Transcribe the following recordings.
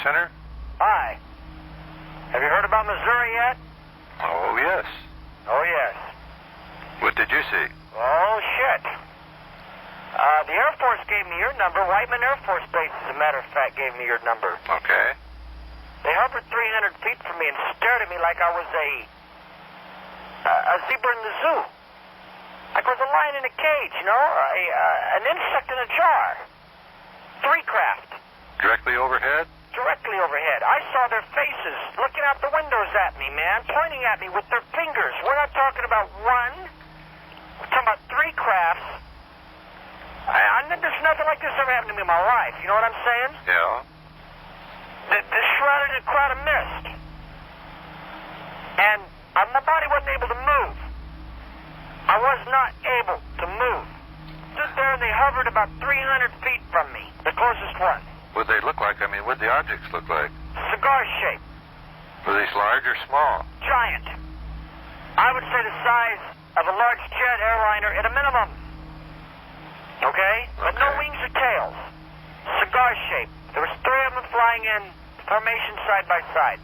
Center? Hi. Have you heard about Missouri yet? Oh, yes. Oh, yes. What did you see? Oh, shit. The Air Force gave me your number. Whiteman Air Force Base, as a matter of fact, gave me your number. Okay. They hovered 300 feet from me and stared at me like I was a zebra in the zoo. Like I was a lion in a cage, you know? An insect in a jar. 3 craft. Directly overhead? Directly overhead. I saw their faces looking out the windows at me, man, pointing at me with their fingers. We're not talking about one. We're talking about 3 crafts. There's nothing like this ever happened to me in my life. You know what I'm saying? Yeah. They're shrouded in a cloud of mist. And my body wasn't able to move. I was not able to move. Stood there and they hovered about 300 feet from me, the closest one. What'd they look like? I mean, what'd the objects look like? Cigar shape. Were these large or small? Giant. I would say the size of a large jet airliner at a minimum. Okay? But no wings or tails. Cigar shape. There was 3 of them flying in formation side by side.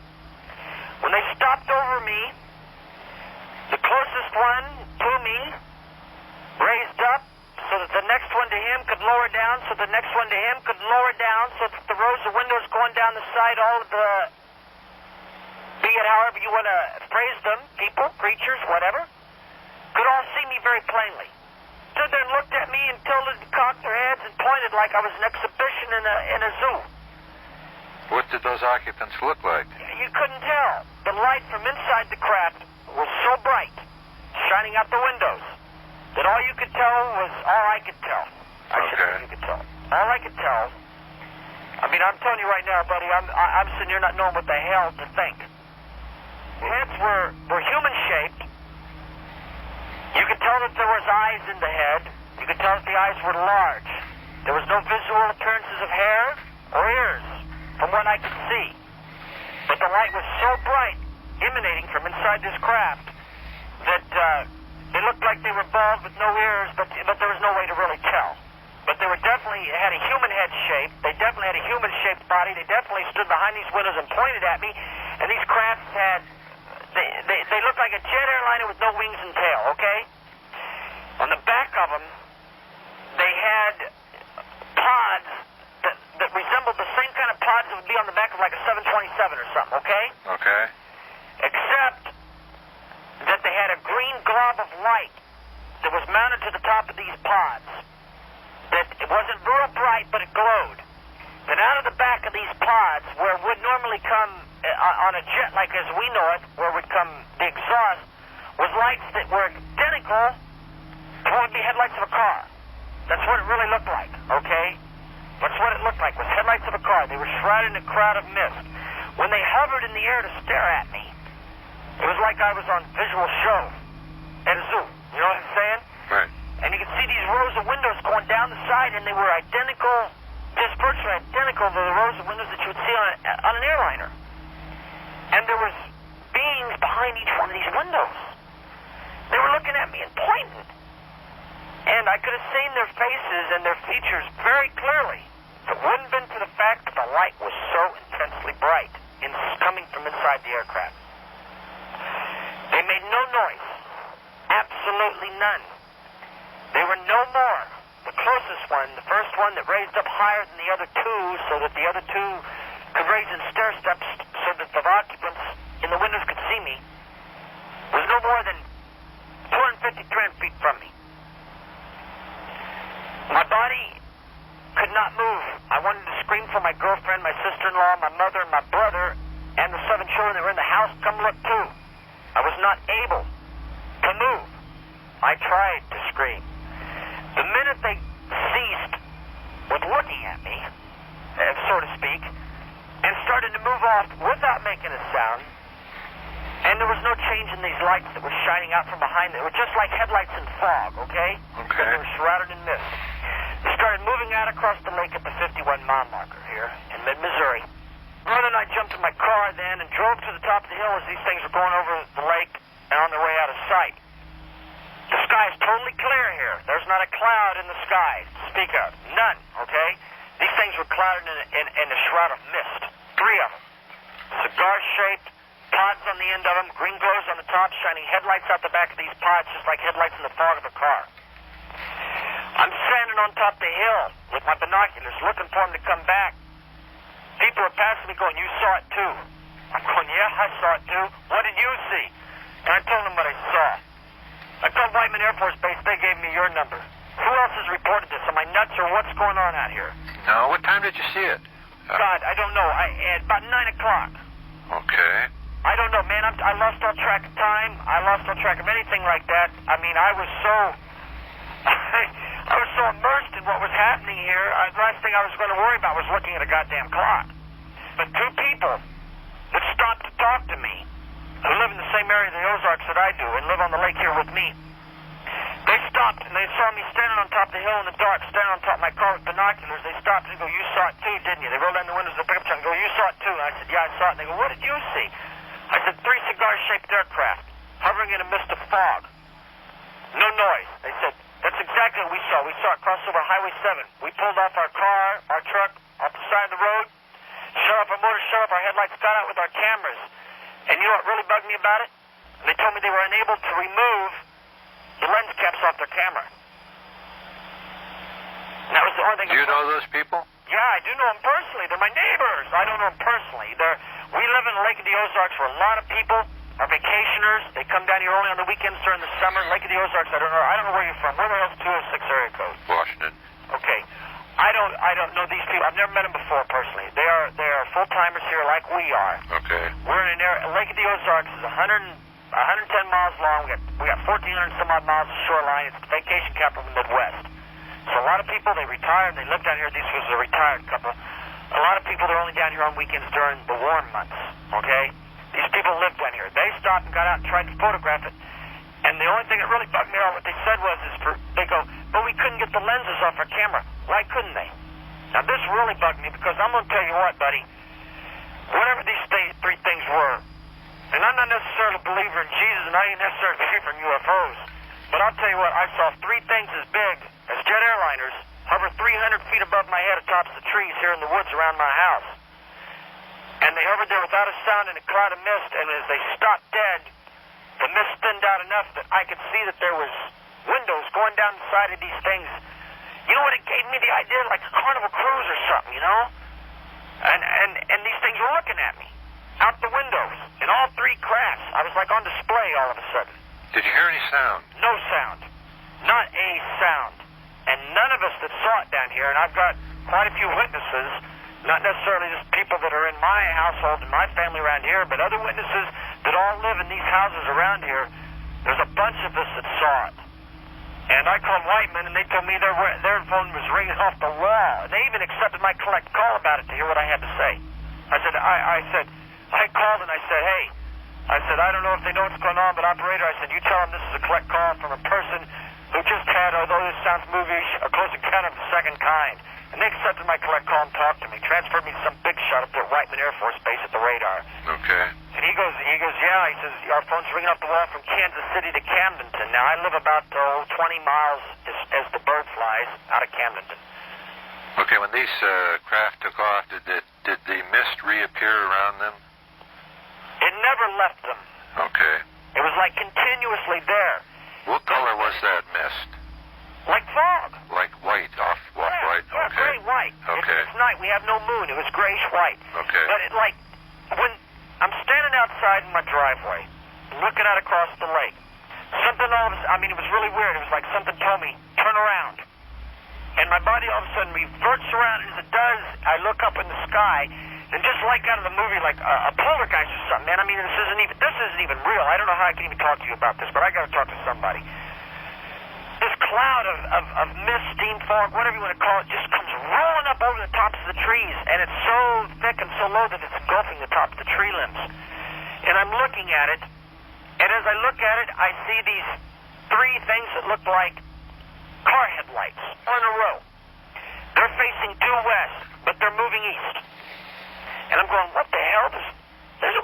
When they stopped over me, the closest one to me raised up so that the next one to him could lower down, so the next one to him could lower down, so that the rows of windows going down the side, all of the, be it however you want to phrase them, people, creatures, whatever, could all see me very plainly. Stood there and looked at me and tilted and cocked their heads and pointed like I was an exhibition in a zoo. What did those occupants look like? You couldn't tell. The light from inside the craft was so bright, shining out the windows, that all you could tell was all I could tell. I should say you could tell. All I could tell. I mean, I'm telling you right now, buddy, I'm sitting here not knowing what the hell to think. Heads were human-shaped. You could tell that there was eyes in the head. You could tell that the eyes were large. There was no visual appearances of hair or ears, from what I could see. But the light was so bright, emanating from inside this craft, that they looked like they were bald with no ears, but there was no way to really tell. But they were definitely had a human head shape. They definitely had a human-shaped body. They definitely stood behind these windows and pointed at me. And these crafts had, they looked like a jet airliner with no wings and tail, okay? On the back of them, they had pods that resembled the same kind of pods that would be on the back of like a 727 or something, okay? Okay. Except that they had a green glob of light that was mounted to the top of these pods. That it wasn't real bright, but it glowed. Then out of the back of these pods, where would normally come on a jet like as we know it, where would come the exhaust, was lights that were identical to what would be headlights of a car. That's what it really looked like, okay? That's what it looked like, was headlights of a car. They were shrouded in a cloud of mist. When they hovered in the air to stare at me, it was like I was on visual show at a zoo. You know what I'm saying? Right. And you could see these rows of windows going down the side, and they were identical, just virtually identical to the rows of windows that you would see on an airliner. And there was beings behind each one of these windows. They were looking at me and pointing. And I could have seen their faces and their features very clearly. If it wouldn't have been for the fact that the light was so intensely bright coming from inside the aircraft. They made no noise. Absolutely none. They were no more. The closest one, the first one that raised up higher than the other 2 so that the other 2 could raise in stair steps so that the occupants in the windows could see me, was no more than 250, 300 feet from me. My body could not move. I wanted to scream for my girlfriend, my sister-in-law, my mother, my brother, and the 7 children that were in the house. Come look too. I was not able to move. I tried to scream. The minute they ceased with looking at me, so to speak, and started to move off without making a sound, and there was no change in these lights that were shining out from behind them. They were just like headlights in fog, okay? Okay. They were shrouded in mist. They started moving out across the lake at the 51-mile marker here in mid-Missouri. Brother and I jumped in my car then and drove to the top of the hill as these things were going over the lake and on their way out of sight. The sky is totally clear here. There's not a cloud in the sky to speak of. None, okay? These things were clouded in a shroud of mist. 3 of them. Cigar-shaped, pods on the end of them, green glows on the top, shining headlights out the back of these pods, just like headlights in the fog of a car. I'm standing on top of the hill with my binoculars, looking for them to come back. People are passing me going, "You saw it too." I'm going, "Yeah, I saw it too. What did you see?" And I told them what I saw. I called Whiteman Air Force Base. They gave me your number. Who else has reported this? Am I nuts or what's going on out here? No, what time did you see it? God, I don't know. At about 9 o'clock. Okay. I don't know, man. I lost all track of time. I lost all track of anything like that. I mean, I was so... I was so immersed in what was happening here. The last thing I was going to worry about was looking at a goddamn clock. But 2 people that stopped to talk to me, who live in the same area of the Ozarks that I do and live on the lake here with me, they stopped and they saw me standing on top of the hill in the dark, standing on top of my car with binoculars. They stopped and go, "You saw it too, didn't you?" They rolled down the windows of the pickup truck and go, "You saw it too." And I said, "Yeah, I saw it." And they go, "What did you see?" I said, 3 cigar-shaped aircraft hovering in a mist of fog. No noise. They said, "That's exactly what we saw. We saw it cross over Highway 7. We pulled off our car, our truck, off the side of the road, shut off our motor, shut off our headlights, got out with our cameras. And you know what really bugged me about it? They told me they were unable to remove the lens caps off their camera. And that was the only thing." Do you know those people? Yeah, I do know them personally. They're my neighbors. I don't know them personally. We live in the Lake of the Ozarks where a lot of people are vacationers. They come down here only on the weekends during the summer. Lake of the Ozarks, I don't know where you're from. Where the hell's 206 area code? Washington. Okay. I don't know these people. I've never met them before personally. They are full-timers here like we are. Okay. We're in an area. Lake of the Ozarks is 110 miles long. We got 1,400 some odd miles of shoreline. It's the vacation capital of the Midwest. So a lot of people, they retire and they live down here. These was a retired couple. A lot of people, they're only down here on weekends during the warm months, okay? These people live down here. They stopped and got out and tried to photograph it. And the only thing that really bugged me out, what they said was, they go, "But we couldn't get the lenses off our camera." Why couldn't they? Now this really bugged me because I'm going to tell you what, buddy. Whatever these 3 things were, and I'm not necessarily a believer in Jesus and I ain't necessarily a believer in UFOs, but I'll tell you what, I saw 3 things as big as jet airliners hover 300 feet above my head atop the trees here in the woods around my house. And they hovered there without a sound in a cloud of mist, and as they stopped dead, the mist thinned out enough that I could see that there was windows going down the side of these things. You know what, it gave me the idea like a Carnival Cruise or something, you know? And these things were looking at me out the windows in all 3 crafts. I was like on display all of a sudden. Did you hear any sound? No sound. Not a sound. And none of us that saw it down here, and I've got quite a few witnesses, not necessarily just people that are in my household and my family around here, but other witnesses that all live in these houses around here. There's a bunch of us that saw it. And I called Whiteman, and they told me their phone was ringing off the wall. And they even accepted my collect call about it to hear what I had to say. I called and I said, "Hey," I said, "I don't know if they know what's going on, but operator," I said, "you tell them this is a collect call from a person who just had, although this sounds movie-ish, a close encounter of the second kind." And they accepted my collect call and talked to me, transferred me to some big shot up there at Whiteman Air Force Base at the radar. Okay. And he goes, "Yeah," he says, "our phone's ringing off the wall from Kansas City to Camdenton." Now, I live about 20 miles as the bird flies out of Camdenton. Okay, when these craft took off, did the mist reappear around them? It never left them. Okay. It was like continuously there. What color was that mist? Like fog. Like white, off-white? Yeah, Okay. gray white. Okay. It's night. We have no moon. It was grayish white. Okay. But it like, when I'm standing outside in my driveway, looking out across the lake, something it was really weird. It was like something told me, "Turn around." And my body all of a sudden reverts around, and as it does, I look up in the sky, and just like out of the movie, like a poltergeist or something, man. I mean, this isn't even real. I don't know how I can even talk to you about this, but I got to talk to somebody. This cloud of mist, steam, fog, whatever you want to call it, just comes rolling up over the tops of the trees, and it's so thick and so low that it's engulfing the tops of the tree limbs. And I'm looking at it, and as I look at it, I see these 3 things that look like car headlights in a row. They're facing due west, but they're moving east. And I'm going, what the hell? There's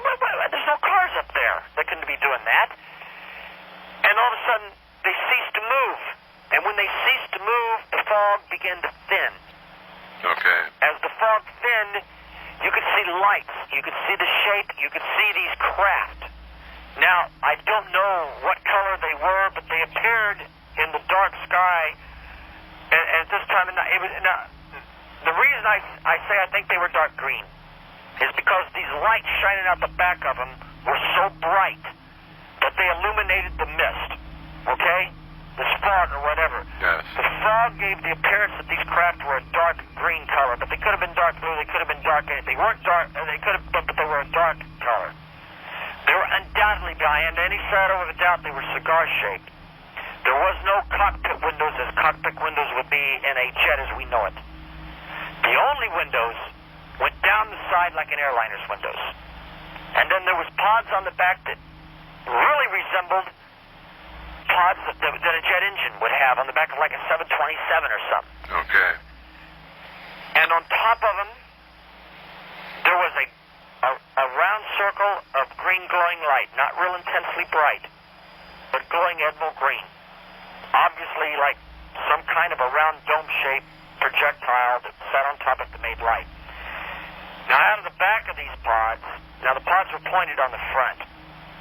no cars up there that can be doing that. And all of a sudden, they cease to move. And when they cease to move, the fog began to thin. Okay. As the fog thinned, You could see lights. You could see the shape. You could see these craft. Now, I don't know what color they were, but they appeared in the dark sky. And at this time, the reason I say I think they were dark green is because these lights shining out the back of them were so bright that they illuminated the mist, okay? The fog or whatever. Yes. The fog gave the appearance that these craft were a dark green color, but they could have been dark blue, they could have been dark, they weren't dark, they could have, but they were a dark color. They were undoubtedly, beyond any shadow of a doubt, they were cigar-shaped. There was no cockpit windows as cockpit windows would be in a jet as we know it. The only windows went down the side like an airliner's windows. And then there was pods on the back that really resembled pods that a jet engine would have on the back of like a 727 or something. Okay. And on top of them, there was a round circle of green glowing light, not real intensely bright, but glowing emerald green. Obviously like some kind of a round dome-shaped projectile that sat on top of the made light. Now out of the back of these pods, now the pods were pointed on the front.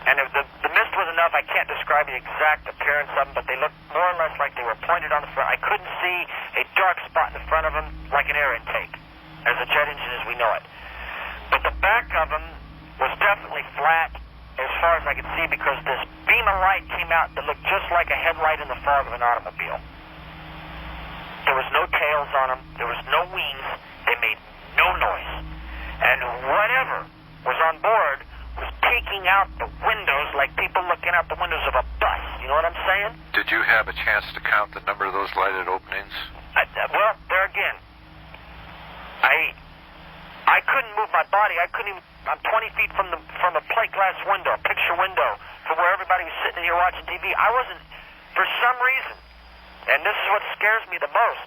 And if the mist was enough, I can't describe the exact appearance of them, but they looked more or less like they were pointed on the front. I couldn't see a dark spot in the front of them like an air intake, as a jet engine as we know it. But the back of them was definitely flat as far as I could see because this beam of light came out that looked just like a headlight in the fog of an automobile. There was no tails on them. There was no wings. They made no noise. And whatever was on board was peeking out the windows like people looking out the windows of a bus. You know what I'm saying? Did you have a chance to count the number of those lighted openings? Well, there again, I couldn't move my body. I couldn't even. I'm 20 feet from a plate glass window, a picture window, from where everybody was sitting here watching TV. I wasn't, for some reason, and this is what scares me the most,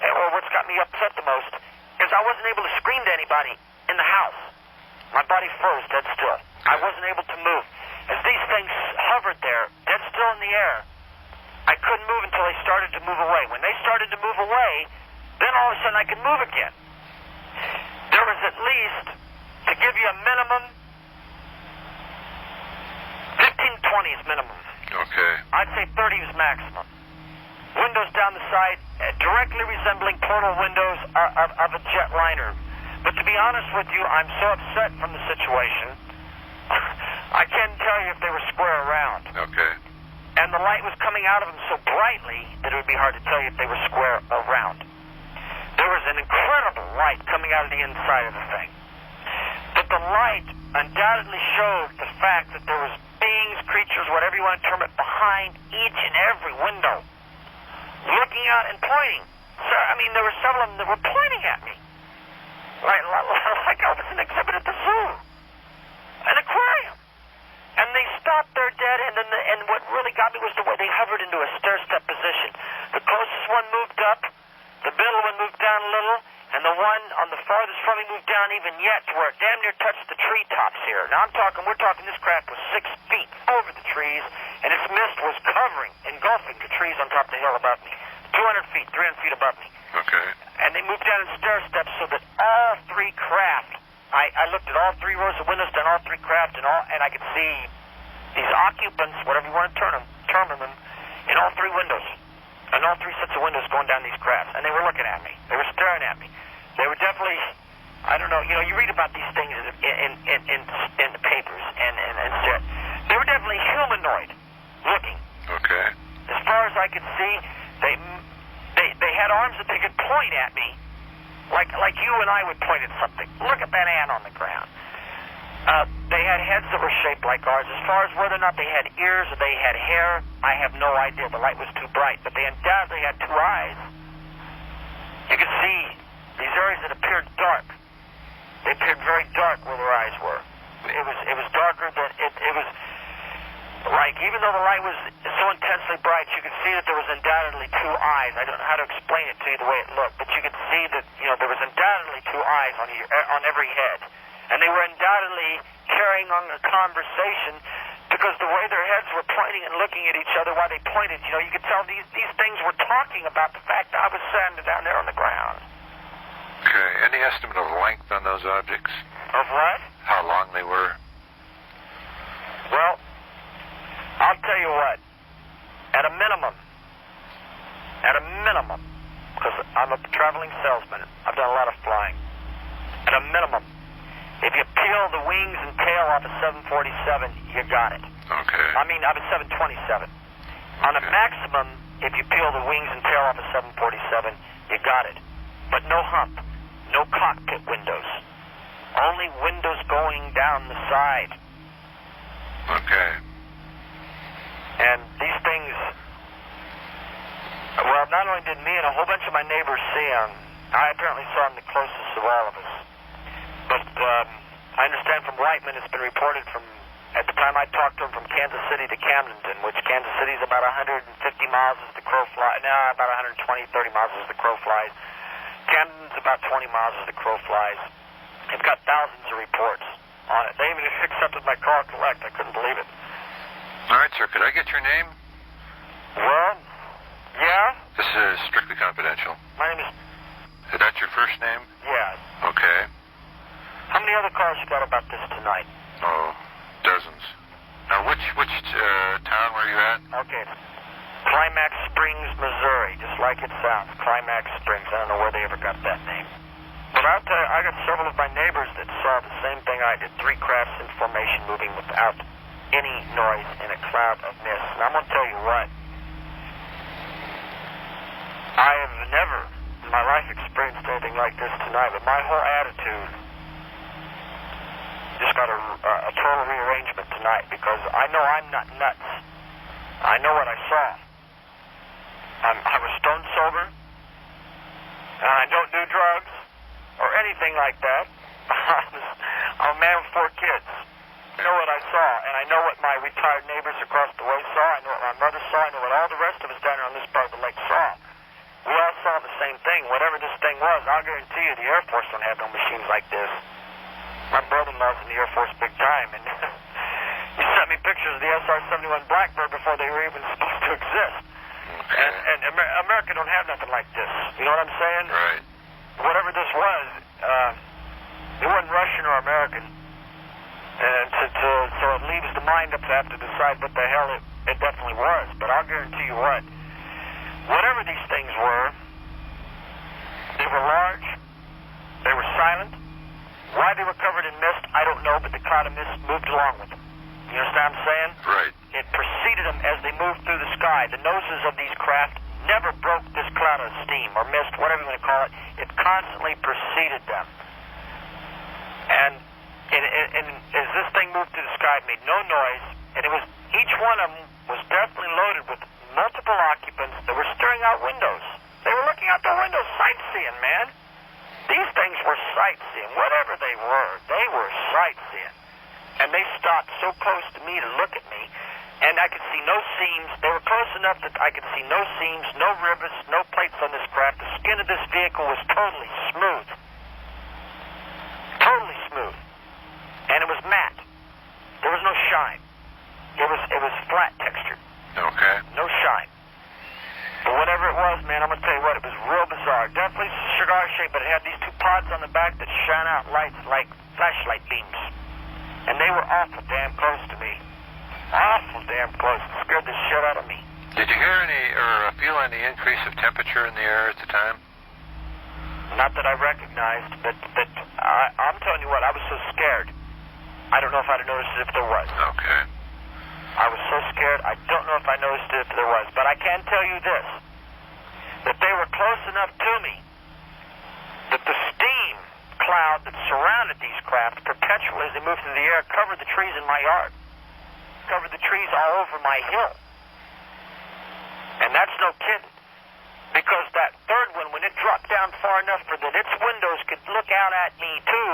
or what's got me upset the most, is I wasn't able to scream to anybody in the house. My body froze dead still. I wasn't able to move. As these things hovered there, dead still in the air, I couldn't move until they started to move away. When they started to move away, then all of a sudden I could move again. There was at least, to give you a minimum, 15, 20 is minimum. Okay. I'd say 30 is maximum. Windows down the side, directly resembling portal windows of a jetliner. But to be honest with you, I'm so upset from the situation, I can't tell you if they were square around. Okay. And the light was coming out of them so brightly that it would be hard to tell you if they were square around. There was an incredible light coming out of the inside of the thing. But the light undoubtedly showed the fact that there was beings, creatures, whatever you want to term it, behind each and every window, looking out and pointing. So, I mean, there were several of them that were pointing at me. Like I was an exhibit at the zoo. An aquarium. And they stopped there dead, and what really got me was the way they hovered into a stair-step position. The closest one moved up, the middle one moved down a little, and the one on the farthest from me moved down even yet to where it damn near touched the treetops here. Now we're talking this craft was 6 feet over the trees, and its mist was covering, engulfing the trees on top of the hill above me. 200 feet, 300 feet above me. Okay. And they moved down in stair steps so that all three craft, I looked at all 3 rows of windows down all 3 craft, and I could see these occupants, whatever you want to term them, in all 3 windows. And all 3 sets of windows going down these crafts. And they were looking at me. They were staring at me. They were definitely, I don't know, you read about these things in the papers, and they were definitely humanoid looking. Okay. As far as I could see, they had arms that they could point at me, like you and I would point at something. Look at that ant on the ground. They had heads that were shaped like ours. As far as whether or not they had ears or they had hair, I have no idea. The light was too bright. But they undoubtedly had 2 eyes. You could see these areas that appeared dark. They appeared very dark where their eyes were. It was darker than it was. Like, even though the light was so intensely bright, you could see that there was undoubtedly 2 eyes. I don't know how to explain it to you the way it looked, but you could see that, there was undoubtedly 2 eyes on every head. And they were undoubtedly carrying on a conversation because the way their heads were pointing and looking at each other while they pointed, you could tell these things were talking about the fact that I was standing down there on the ground. Okay. Any estimate of length on those objects? Of what? How long they were? Well, I'll tell you what. At a minimum, because I'm a traveling salesman, I've done a lot of flying. At a minimum, if you peel the wings and tail off a 747, you got it. Okay. I mean, off a 727. On a maximum, if you peel the wings and tail off a 747, you got it. But no hump, no cockpit windows. Only windows going down the side. Okay. And these things, well, not only did me and a whole bunch of my neighbors see them, I apparently saw them the closest of all of us. But I understand from Reitman, it's been reported from, at the time I talked to him, from Kansas City to Camden, which Kansas City is about 150 miles as the crow flies. No, about 120, 30 miles as the crow flies. Camden's about 20 miles as the crow flies. It's got thousands of reports on it. They even accepted my call collect. I couldn't believe it. All right, sir. Could I get your name? Well, yeah. This is strictly confidential. My name is... Is that your first name? Yeah. Okay. How many other calls you got about this tonight? Oh, dozens. Now, which town were you at? Okay. Climax Springs, Missouri, just like it sounds. Climax Springs. I don't know where they ever got that name. But I'll tell you, I got several of my neighbors that saw the same thing I did. 3 crafts in formation moving without any noise in a cloud of mist. And I'm going to tell you what. I have never in my life experienced anything like this tonight, but my whole attitude just got a total rearrangement tonight, because I know I'm not nuts. I know what I saw. I was stone sober, and I don't do drugs or anything like that. I'm a man with 4 kids. I know what I saw, and I know what my retired neighbors across the way saw. I know what my mother saw. I know what all the rest of us down here on this part of the lake saw. We all saw the same thing. Whatever this thing was, I'll guarantee you the Air Force don't have no machines like this. My brother-in-law's in the Air Force big time, and he sent me pictures of the SR-71 Blackbird before they were even supposed to exist. Okay. And America don't have nothing like this. You know what I'm saying? Right. Whatever this was, it wasn't Russian or American. And so it leaves the mind up to have to decide what the hell it definitely was. But I'll guarantee you what. Whatever these things were, they were large, they were silent. Why they were covered in mist, I don't know, but the cloud of mist moved along with them. You understand what I'm saying? Right. It preceded them as they moved through the sky. The noses of these craft never broke this cloud of steam or mist, whatever you want to call it. It constantly preceded them. And as this thing moved through the sky, it made no noise, and it was, each one of them was definitely loaded with multiple occupants that were staring out windows. They were looking out their windows, sightseeing, man. These things were sightseeing. Whatever they were sightseeing. And they stopped so close to me to look at me, and I could see no seams. They were close enough that I could see no seams, no rivets, no plates on this craft. The skin of this vehicle was totally smooth. Totally smooth. And it was matte. There was no shine. It was flat textured. Okay. No shine. But whatever it was, man, I'm going to tell you what, it was real bizarre. Definitely cigar shape, but it had these 2 pods on the back that shine out lights like flashlight beams. And they were awful damn close to me. Awful damn close. It scared the shit out of me. Did you hear any or feel any increase of temperature in the air at the time? Not that I recognized, but I'm telling you what, I was so scared. I don't know if I'd have noticed it if there was. Okay. I was so scared, I don't know if I noticed it if there was. But I can tell you this, that they were close enough to me that the steam cloud that surrounded these craft perpetually as they moved through the air covered the trees in my yard, covered the trees all over my hill. And that's no kidding, because that third one, when it dropped down far enough for that its windows could look out at me too,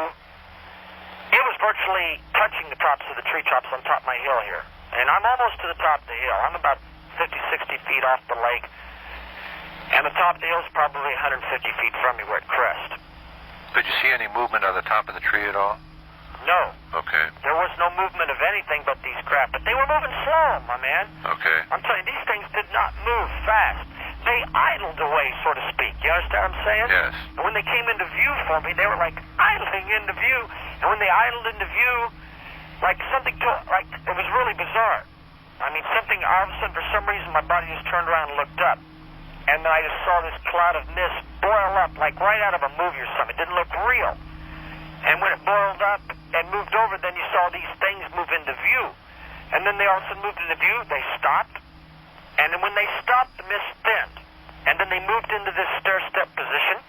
it was virtually touching the tops of the tree tops on top of my hill here. And I'm almost to the top of the hill. I'm about 50, 60 feet off the lake. And the top of the hill is probably 150 feet from me where it crests. Did you see any movement on the top of the tree at all? No. Okay. There was no movement of anything but these craft. But they were moving slow, my man. Okay. I'm telling you, these things did not move fast. they idled away, so to speak. You understand what I'm saying? Yes. And when they came into view for me, they were like idling into view. And when they idled into view, like it was really bizarre. I mean, something, all of a sudden, for some reason, my body just turned around and looked up. And then I just saw this cloud of mist boil up, like right out of a movie or something. It didn't look real. And when it boiled up and moved over, then you saw these things move into view. And then they all of a sudden moved into view, they stopped. And then when they stopped, the mist thinned. And then they moved into this stair-step position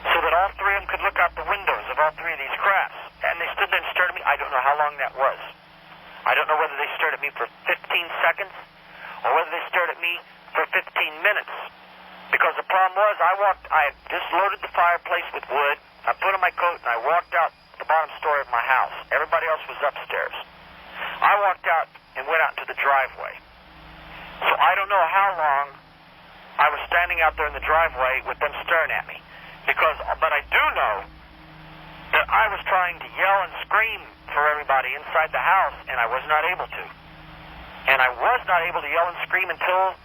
so that all three of them could look out the windows of all three of these crafts. And they stood there and stared at me. I don't know how long that was. I don't know whether they stared at me for 15 seconds or whether they stared at me for 15 minutes. Because the problem was, I had just loaded the fireplace with wood, I put on my coat, and I walked out the bottom story of my house. Everybody else was upstairs. I walked out and went out into the driveway. So I don't know how long I was standing out there in the driveway with them staring at me. But I do know that I was trying to yell and scream for everybody inside the house, and I was not able to. And I was not able to yell and scream until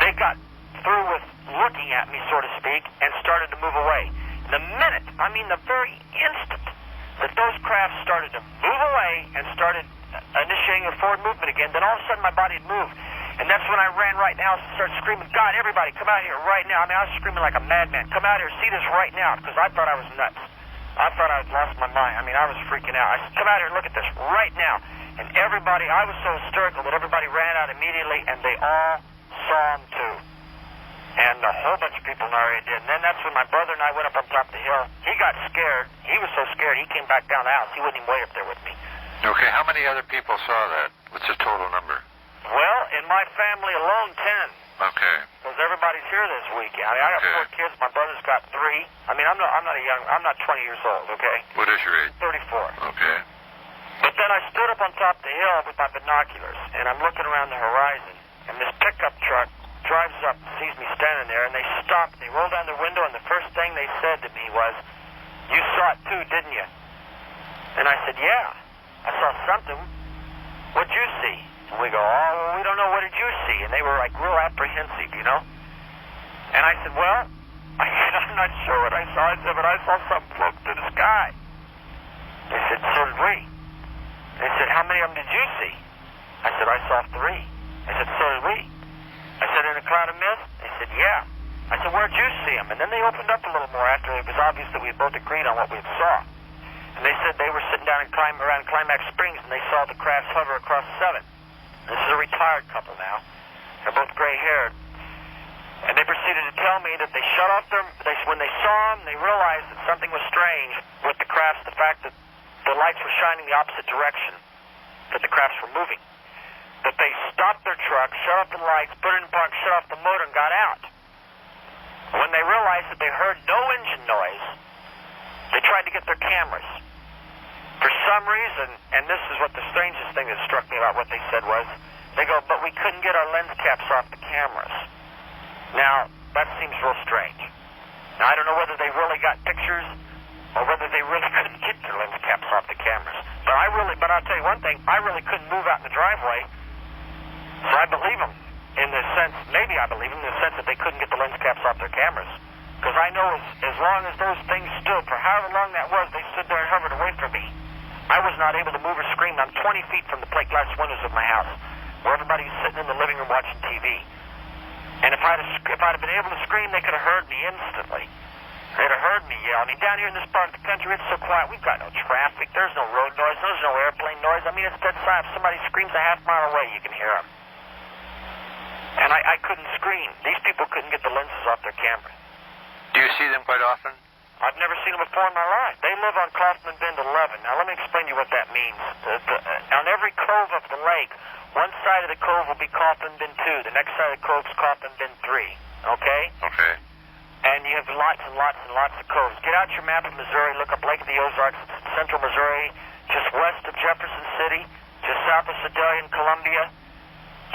they got through with looking at me, so to speak, and started to move away. The minute, I mean the very instant, that those crafts started to move away and started initiating a forward movement again, then all of a sudden my body would move. And that's when I ran right now and started screaming, God, everybody, come out here right now. I mean, I was screaming like a madman. Come out here, see this right now, because I thought I was nuts. I thought I had lost my mind. I mean, I was freaking out. I said, come out here and look at this right now. And everybody, I was so hysterical that everybody ran out immediately, and they all saw him too. And a whole bunch of people in our area did. And then that's when my brother and I went up on top of the hill. He got scared. He was so scared, he came back down the house. He wouldn't even wait up there with me. Okay, how many other people saw that? What's the total number? Well, in my family alone, 10. Okay. Because everybody's here this weekend. I mean, I got 4 kids. My brother's got 3. I mean, I'm not 20 years old. Okay. What is your age? 34. Okay. But then I stood up on top of the hill with my binoculars, and I'm looking around the horizon, and this pickup truck drives up, sees me standing there, and they stop. They roll down the window, and the first thing they said to me was, "You saw it too, didn't you?" And I said, "Yeah, I saw something. What'd you see?" And we go, "Oh, well, we don't know. What did you see?" And they were like real apprehensive, you know. And I said, "Well, I'm not sure what I saw." I said, "But I saw something float through the sky." They said, "So did we." They said, "How many of them did you see?" I said, "I saw 3." I said, "So did we." I said, "In a cloud of mist?" They said, "Yeah." I said, "Where'd you see them?" And then they opened up a little more after it was obvious that we both agreed on what we saw. And they said they were sitting down around Climax Springs, and they saw the crafts hover across 7. This is a retired couple now. They're both gray-haired. And they proceeded to tell me that they shut off when they saw them, they realized that something was strange with the crafts, the fact that the lights were shining the opposite direction, that the crafts were moving. That they stopped their truck, shut off the lights, put it in park, shut off the motor, and got out. When they realized that they heard no engine noise, they tried to get their cameras. For some reason, and this is what the strangest thing that struck me about what they said was, they go, "But we couldn't get our lens caps off the cameras." Now, that seems real strange. Now, I don't know whether they really got pictures or whether they really couldn't get their lens caps off the cameras. But I'll tell you one thing, I really couldn't move out in the driveway, so I believe them in the sense, maybe I believe them in the sense that they couldn't get the lens caps off their cameras. Because I know as long as those things stood, for however long that was, they stood there and hovered away from me. I was not able to move or scream. I'm 20 feet from the plate glass windows of my house, where everybody's sitting in the living room watching TV. And if I'd have been able to scream, they could have heard me instantly. They'd have heard me yell. I mean, down here in this part of the country, it's so quiet. We've got no traffic. There's no road noise. There's no airplane noise. I mean, it's dead silent. If somebody screams a half mile away, you can hear them. And I couldn't scream. These people couldn't get the lenses off their cameras. Do you see them quite often? I've never seen them before in my life. They live on Kaufman Bend 11. Now, let me explain to you what that means. On every cove of the lake, one side of the cove will be Kaufman Bend 2. The next side of the cove is Kaufman Bend 3. Okay? Okay. And you have lots and lots and lots of coves. Get out your map of Missouri, look up Lake of the Ozarks. It's in central Missouri, just west of Jefferson City, just south of Sedalia and Columbia,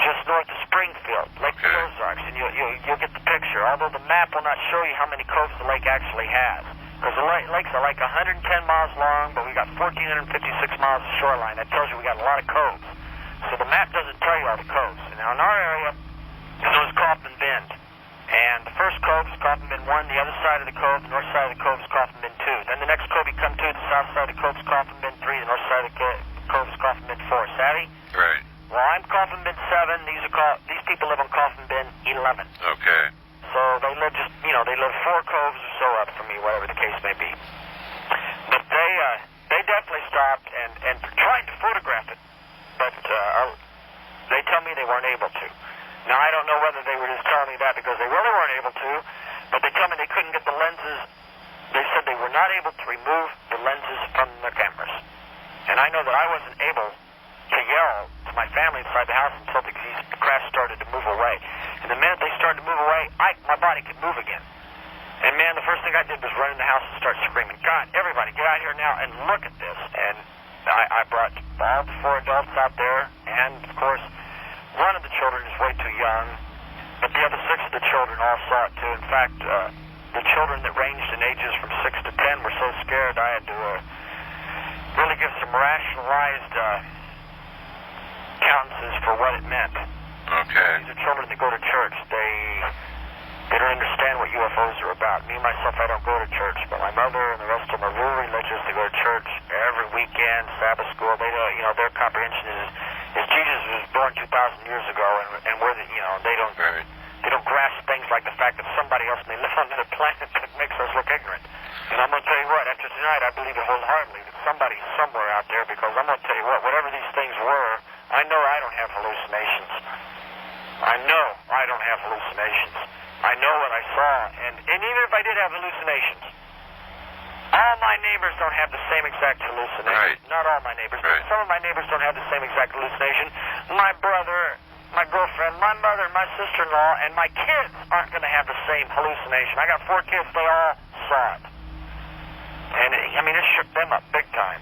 just north of Springfield, Lake of the Ozarks, and you'll get the picture. Although the map will not show you how many coves the lake actually has. Because the lakes are like 110 miles long, but we got 1,456 miles of shoreline. That tells you we got a lot of coves. So the map doesn't tell you all the coves. And now in our area, it's known as Kaufman Bend. Bin 1, the other side of the cove, the north side of the cove is Coffin Bin 2. Then the next cove you come to, the south side of the cove is Coffin Bin 3, the north side of the cove is Coffin Bin 4. Savvy? Right. Well, I'm Coffin Bin 7. These people live on Coffin Bin 11. Okay. So they live just, they live 4 coves or so up from me, whatever the case may be. But they definitely stopped and tried to photograph it, but they tell me they weren't able to. Now, I don't know whether they were just telling me that because they really weren't able to, but they tell me they couldn't get the lenses. They said they were not able to remove the lenses from their cameras. And I know that I wasn't able to yell to my family inside the house until these craft started to move away. And the minute they started to move away, my body could move again. And man, the first thing I did was run in the house and start screaming, God, everybody, get out here now and look at this. And I brought all the 4 adults out there, and of course, one of the children is way too young, but the other 6 of the children all saw it too. In fact, the children that ranged in ages from 6 to 10 were so scared I had to really give some rationalized countenances for what it meant. Okay. These are children that go to church. They don't understand what UFOs are about. Me, myself, I don't go to church, but my mother and the rest of them are real religious. They go to church every weekend, Sabbath school. They don't, their comprehension is Jesus was born 2,000 years ago, and we're they don't Right. they don't grasp things like the fact that somebody else may live on another planet that makes us look ignorant. And I'm going to tell you what, after tonight, I believe it wholeheartedly that somebody's somewhere out there, because I'm going to tell you what, whatever these things were, I know I don't have hallucinations. I know I don't have hallucinations. I know what I saw, and even if I did have hallucinations, all my neighbors don't have the same exact hallucination. Right. Not all my neighbors. Right. Some of my neighbors don't have the same exact hallucination. My brother, my girlfriend, my mother, my sister-in-law, and my kids aren't going to have the same hallucination. I got 4 kids. They all saw it. And, it shook them up big time.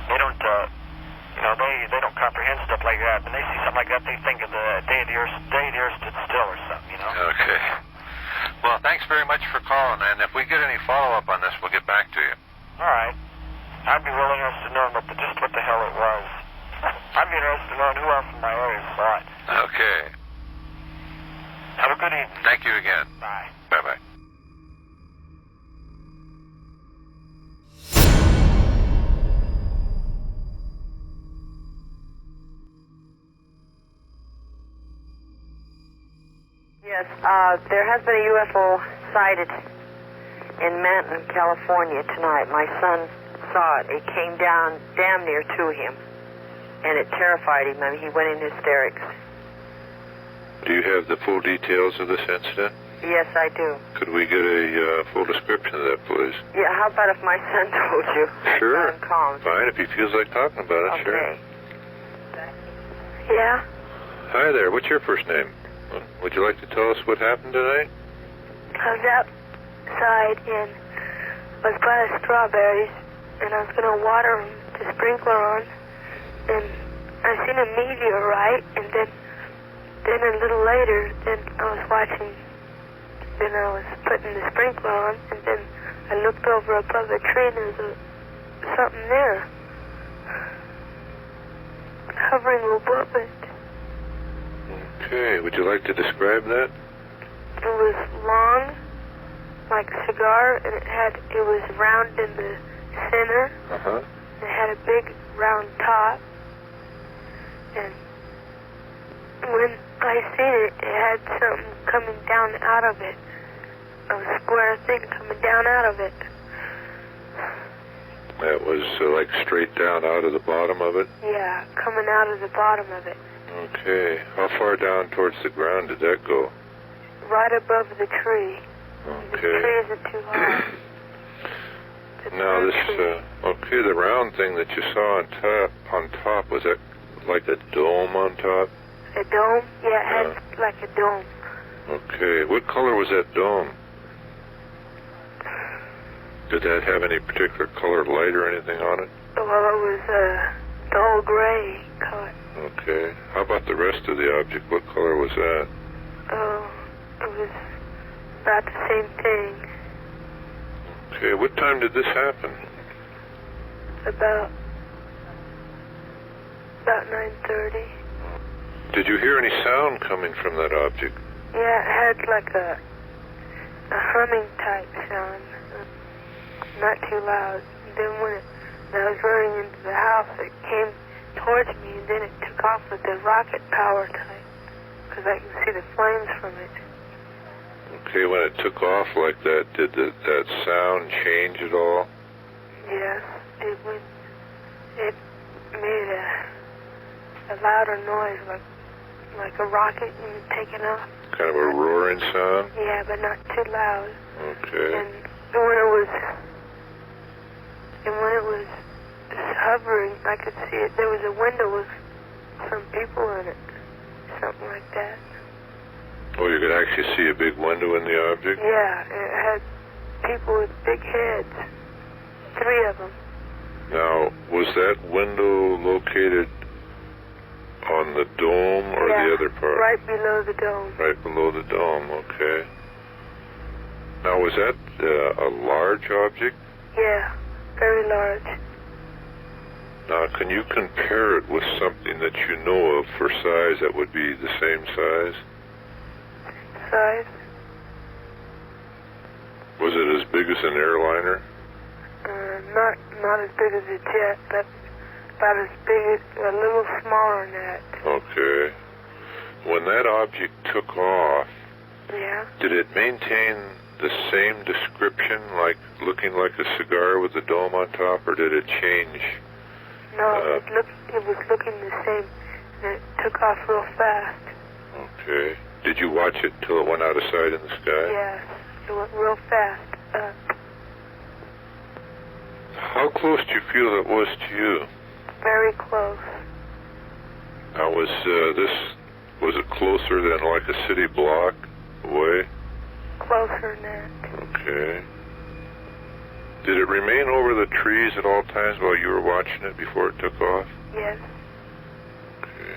They don't, they don't comprehend stuff like that. When they see something like that, they think of the day the earth stood still or something, Okay. Well, thanks very much for calling, and if we get any follow-up on this, we'll get back to you. All right. I'd be really interested to know just what the hell it was. I'd be interested to know who else in my area saw it. Okay. Have a good evening. Thank you again. Bye. Bye-bye. Yes, there has been a UFO sighted in Manton, California tonight. My son saw it. It came down damn near to him, and it terrified him. He went in hysterics. Do you have the full details of this incident? Yes, I do. Could we get a full description of that, please? Yeah, how about if my son told you? Sure. Calm. Fine, if he feels like talking about it, okay. sure. Yeah? Hi there, what's your first name? Would you like to tell us what happened tonight? I was outside and was by the strawberries, and I was going to water them to sprinkle on, and I seen a meteorite, and then a little later, then I was watching, then I was putting the sprinkler on, and then I looked over above a tree, and there was something there, hovering above it. Okay, would you like to describe that? It was long, like a cigar, and it was round in the center. Uh-huh. It had a big round top, and when I seen it, it had something coming down out of it, a square thing coming down out of it. That was like straight down out of the bottom of it? Yeah, coming out of the bottom of it. Okay. How far down towards the ground did that go? Right above the tree. Okay. The tree isn't too high. Now this, okay, the round thing that you saw on top, was that like a dome on top? A dome? Yeah, it had like a dome. Okay. What color was that dome? Did that have any particular colored light or anything on it? Well, it was dull gray color. Okay. How about the rest of the object? What color was that? Oh, it was about the same thing. Okay. What time did this happen? About 9:30. Did you hear any sound coming from that object? Yeah, it had like a a humming type sound, not too loud. Then when I was running into the house, it came towards me, and then it took off with the rocket power type, because I can see the flames from it. Okay, when it took off like that, did that sound change at all? Yes, it made a louder noise, like a rocket taking off. Kind of a roaring sound? Yeah, but not too loud. Okay. And when it was hovering, I could see it. There was a window with some people in it, something like that. Oh, you could actually see a big window in the object? Yeah, it had people with big heads, 3 of them. Now, was that window located on the dome or the other part? Right below the dome. Right below the dome, okay. Now, was that a large object? Yeah, very large. Now, can you compare it with something that you know of for size that would be the same size? Size? Was it as big as an airliner? Not as big as a jet, but about as big as, a little smaller than that. Okay. When that object took off, Yeah. did it maintain the same description, like looking like a cigar with a dome on top, or did it change? No, it was looking the same, and it took off real fast. Okay. Did you watch it till it went out of sight in the sky? Yes, it went real fast up. How close do you feel it was to you? Very close. Now, was it closer than like a city block away? Closer than that. Okay. Did it remain over the trees at all times while you were watching it before it took off? Yes. Okay.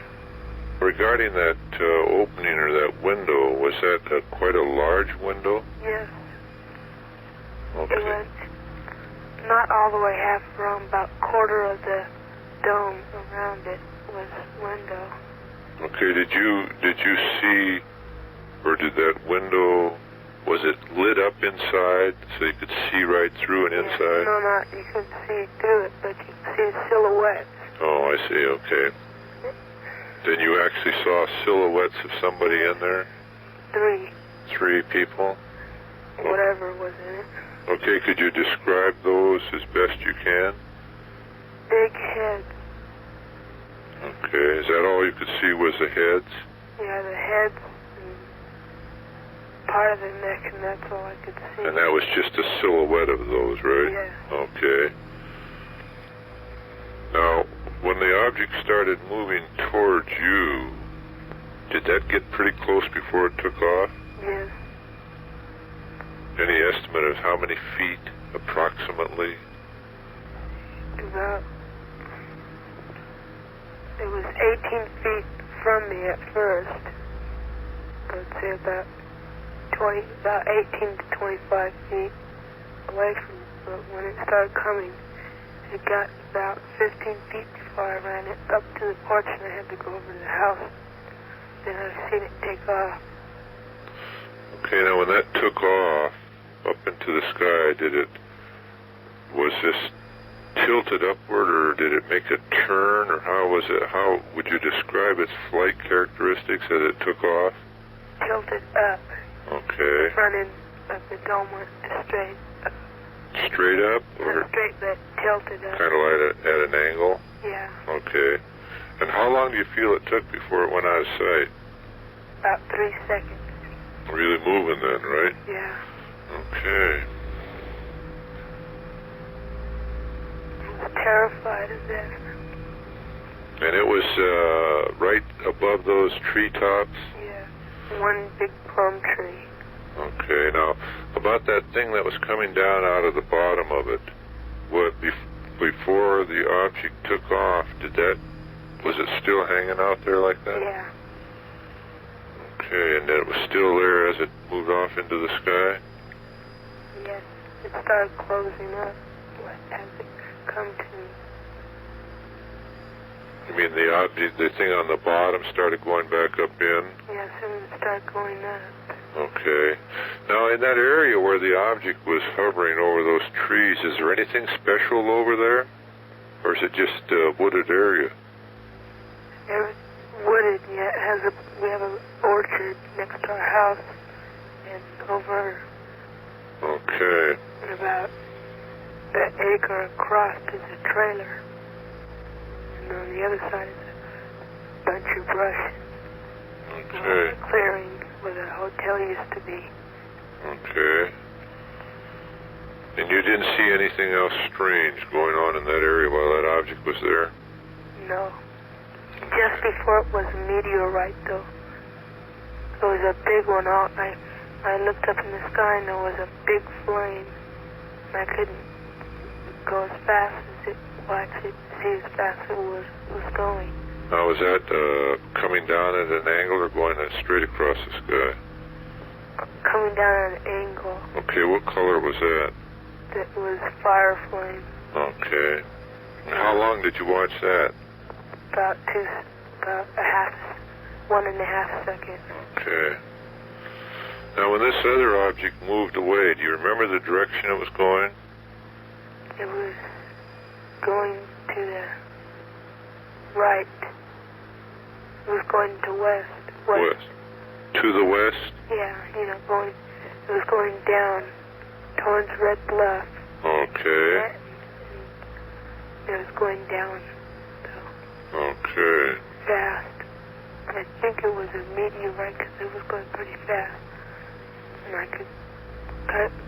Regarding that opening or that window, was that quite a large window? Yes. Okay. It was not all the way half around, about quarter of the dome around it was window. Okay, did you see, or did that window, was it lit up inside so you could see right through and inside? No, not, you couldn't see through it, but you could see the silhouettes. Oh, I see, okay. Then you actually saw silhouettes of somebody in there? 3. 3 people? Whatever was in it. Okay, could you describe those as best you can? Big heads. Okay, is that all you could see was the heads? Yeah, the heads and part of the neck, and that's all I could see. And that was just a silhouette of those, right? Yeah. Okay. Now, when the object started moving towards you, did that get pretty close before it took off? Yes. Any estimate of how many feet, approximately? About, it was 18 feet from me at first. I would say about 18 to 25 feet away from me. But when it started coming, it got about 15 feet before I ran it up to the porch, and I had to go over to the house. Then I seen it take off. Okay, now when that took off up into the sky, was this tilted upward, or did it make a turn, or how would you describe its flight characteristics as it took off? Tilted up. Okay. Front end of the dome went straight up. Straight up, or Not straight, but tilted up. kind of like at an angle? Yeah. Okay. And how long do you feel it took before it went out of sight? About 3 seconds. Really moving then, right? Yeah. Okay. I was terrified of that. And it was right above those treetops? Yeah. One big plum tree. Okay, now, about that thing that was coming down out of the bottom of it, before the object took off, was it still hanging out there like that? Yeah. Okay, and then it was still there as it moved off into the sky? Yes. It started closing up as it come to me. You mean the thing on the bottom started going back up in? Yeah, as soon as it started going up. Okay. Now, in that area where the object was hovering over those trees, is there anything special over there? Or is it just a wooded area? It's wooded, yeah. We have an orchard next to our house, and over Okay. about an acre across is a trailer. And on the other side is a bunch of brush. Okay. A clearing where the hotel used to be. Okay. And you didn't see anything else strange going on in that area while that object was there? No. Just before it was a meteorite, though. It was a big one. I looked up in the sky and there was a big flame. And I couldn't go as fast as it, well, I could see as fast as it was going. Now, was that coming down at an angle or going straight across the sky? Coming down at an angle. Okay, what color was that? That was fire flame. Okay. And how long did you watch that? About 1.5 seconds. Okay. Now, when this other object moved away, do you remember the direction it was going? It was going to the right. It was going to west. West. To the west? Yeah, it was going down towards Red Bluff. Okay. It was going down, Okay. fast. I think it was a meteorite because it was going pretty fast. And I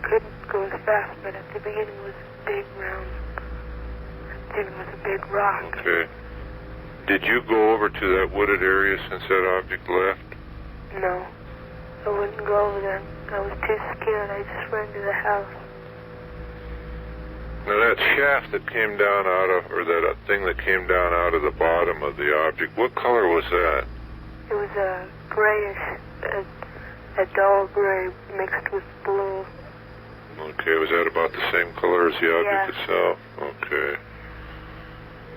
couldn't go as fast, but at the beginning it was a big round. It was a big rock. Okay. Did you go over to that wooded area since that object left? No, I wouldn't go over there. I was too scared. I just ran to the house. Now, that shaft that came down out of, or that thing that came down out of the bottom of the object, what color was that? It was a grayish, a dull gray mixed with blue. Okay, was that about the same color as the object itself? Okay.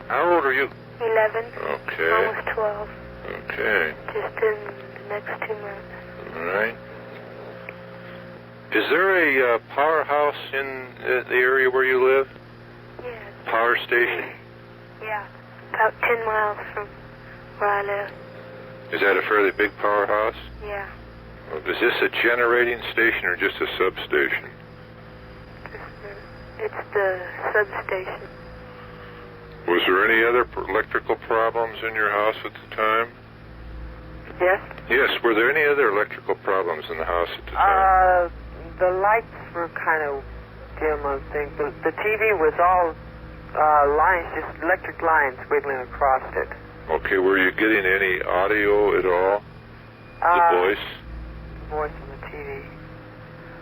How old are you? 11. Okay. Almost 12. Okay. Just in the next 2 months. All right. Is there a powerhouse in the area where you live? Yeah. Power station? Yeah. About 10 miles from where I live. Is that a fairly big powerhouse? Yeah. Is this a generating station or just a substation? It's the substation. Was there any other electrical problems in your house at the time? Yes? Yes, were there any other electrical problems in the house at the time? The lights were kind of dim, I think. The TV was all lines, just electric lines wiggling across it. Okay, were you getting any audio at all? The voice? Voice on the TV.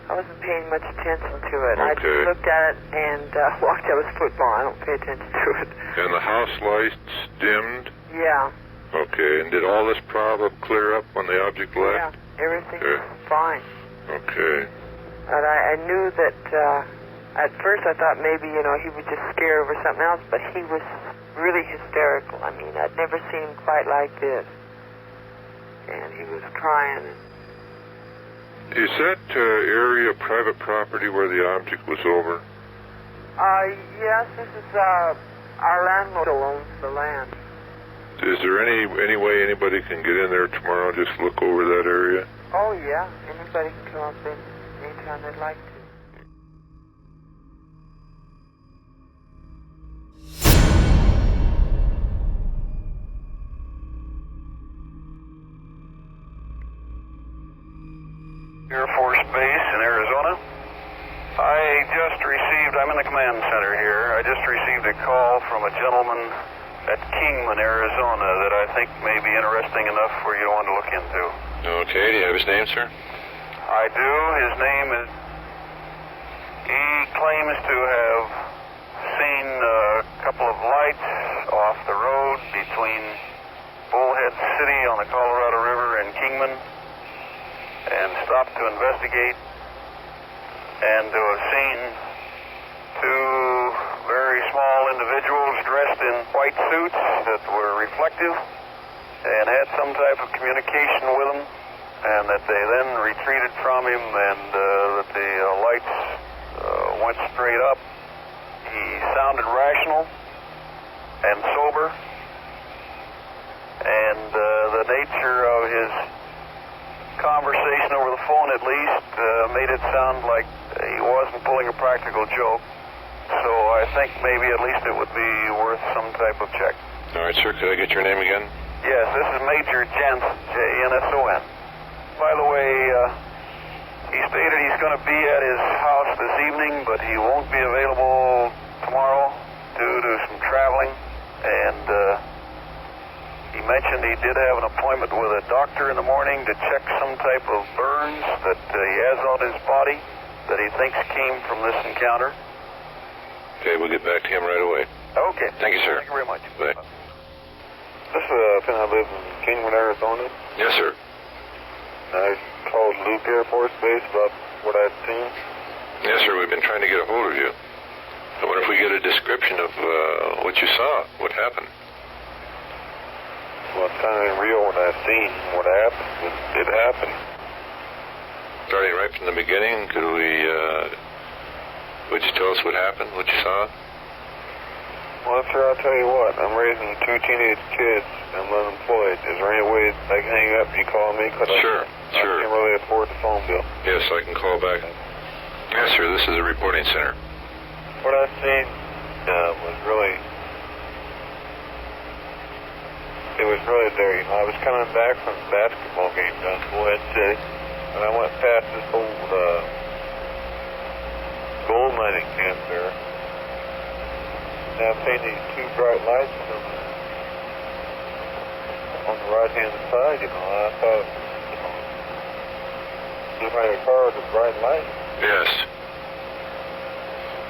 I wasn't paying much attention to it. Okay. I just looked at it and walked out with football. I don't pay attention to it. And the house lights dimmed? Yeah. Okay, and did all this problem clear up when the object left? Yeah, everything was fine. Okay. But I knew that, at first I thought maybe, he was just scared over something else, but he was really hysterical. I mean, I'd never seen him quite like this. And he was crying. Is that area private property where the object was over? Yes, this is, our landlord owns the land. Is there any way anybody can get in there tomorrow and just look over that area? Oh, yeah. Anybody can come up in anytime they'd like to. Air Force Base in Arizona. I'm in the command center here. I just received a call from a gentleman at Kingman, Arizona that I think may be interesting enough for you to want to look into. Okay, do you have his name, sir? I do. His name is... He claims to have seen a couple of lights off the road between Bullhead City on the Colorado River and Kingman, and stopped to investigate, and to have seen two very small individuals dressed in white suits that were reflective and had some type of communication with them, and that they then retreated from him, and that the lights went straight up. He sounded rational and sober, and the nature of his conversation over the phone at least made it sound like he wasn't pulling a practical joke. So I think maybe at least it would be worth some type of check. All right, sir. Could I get your name again? Yes, this is Major Jens, J-E-N-S-O-N. By the way, he stated he's going to be at his house this evening, but he won't be available tomorrow due to some traveling. And he mentioned he did have an appointment with a doctor in the morning to check some type of burns that he has on his body that he thinks came from this encounter. Okay, we'll get back to him right away. Okay. Thank you, sir. Thank you very much. Bye. This is I live in Kingman, Arizona. Yes, sir. I called Luke Air Force Base about what I'd seen. Yes, sir. We've been trying to get a hold of you. I wonder if we get a description of what you saw, what happened. Well, it's kind of real what I've seen. What happened, it happened. Starting right from the beginning, would you tell us what happened, what you saw? Well, sir, I'll tell you what. I'm raising 2 teenage kids. I'm unemployed. Is there any way I can hang up and you call me? Sure. I can't really afford the phone bill. Yes, I can call back. Yes, sir. This is a reporting center. What I've seen was really... It was really there. I was coming back from a basketball game down in Bullhead City, and I went past this old gold mining camp there. And I've seen these 2 bright lights on the right-hand side, and I thought, if I had a car with a bright light, Yes.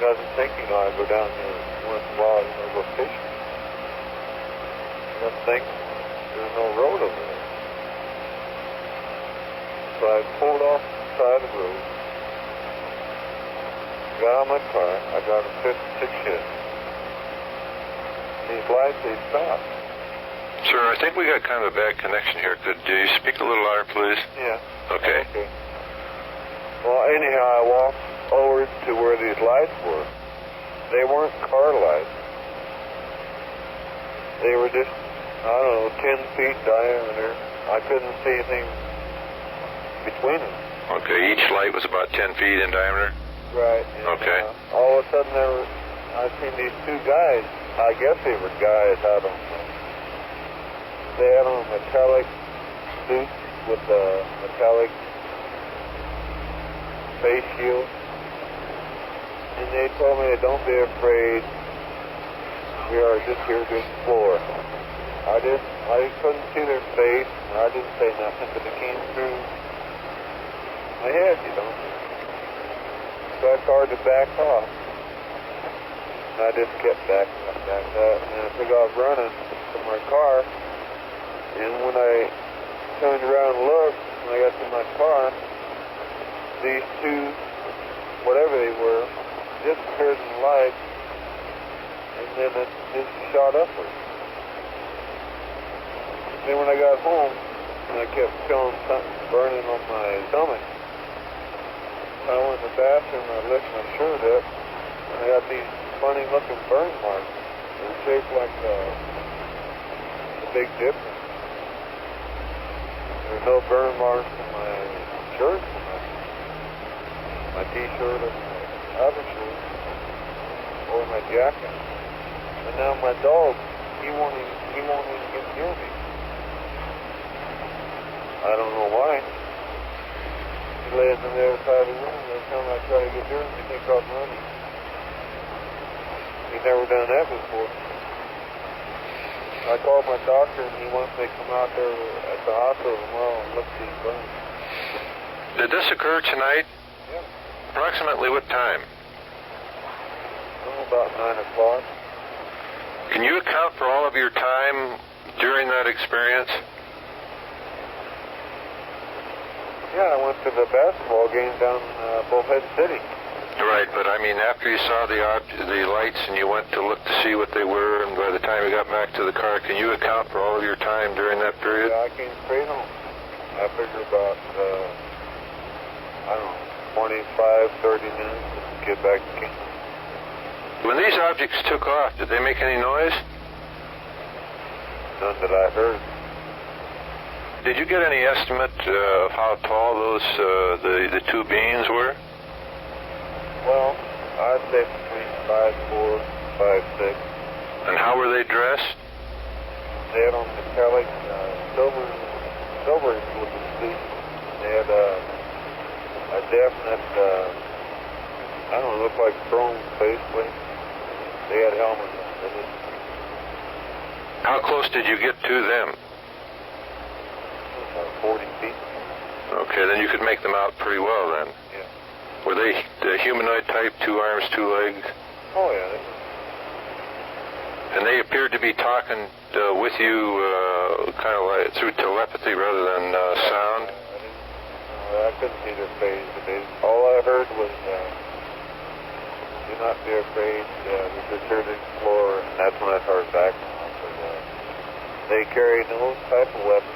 I wasn't thinking I'd go down there once in a while, go fishing. I think there's no road over there. So I pulled off the side of the road, got out of my car, I got a 56 hit. These lights, they stopped. Sir, I think we got kind of a bad connection here. Could you speak a little louder, please? Yeah. Okay. Well, anyhow, I walked over to where these lights were. They weren't car lights. They were just, I don't know, 10 feet diameter. I couldn't see anything between them. Okay, each light was about 10 feet in diameter? Right. And, Okay. All of a sudden, I seen these 2 guys. I guess they were guys, I don't know. They had on metallic suits with metallic face shields. And they told me, don't be afraid. We are just here to explore. I couldn't see their face. I didn't say nothing, but it came through my head, you know. So I started to back off. And I just kept backing up, and I took off running to my car. And when I turned around and looked, when I got to my car, these 2, whatever they were, disappeared in the light, and then it just shot upward. Then when I got home, and I kept feeling something burning on my stomach, I went in the bathroom and I lifted my shirt up, and I got these funny looking burn marks. They were shaped like the Big Dipper. There's no burn marks on my shirt, my t-shirt, or my other shirt, or my jacket. And now my dog, he won't even get near me. I don't know why. He lays on the other side of the room. Every time I try to get near him, he takes off running. He's never done that before. I called my doctor, and he wants me to come out there at the hospital tomorrow and look at these burns. Did this occur tonight? Yeah. Approximately what time? About 9 o'clock. Can you account for all of your time during that experience? Yeah, I went to the basketball game down in Bullhead City. Right, but I mean, after you saw the lights and you went to look to see what they were, and by the time you got back to the car, can you account for all of your time during that period? Yeah, I came straight home. I figured about 25-30 minutes to get back to King. When these objects took off, did they make any noise? None that I heard. Did you get any estimate of how tall those the two beings were? Well, I'd say between 5'4", 5'6". And how were they dressed? They had on metallic, silver looking suits. They had a definite, I don't know, looked like chrome faceplate. They had helmets on. How close did you get to them? About 40 feet. Okay, then you could make them out pretty well then. Yeah. Were they the humanoid type, 2 arms, 2 legs? Oh, yeah. And they appeared to be talking with you kind of like through telepathy rather than sound? I couldn't see their face. All I heard was, do not be afraid, this is here to explore, and that's when I started backing off. They carried no type of weapon.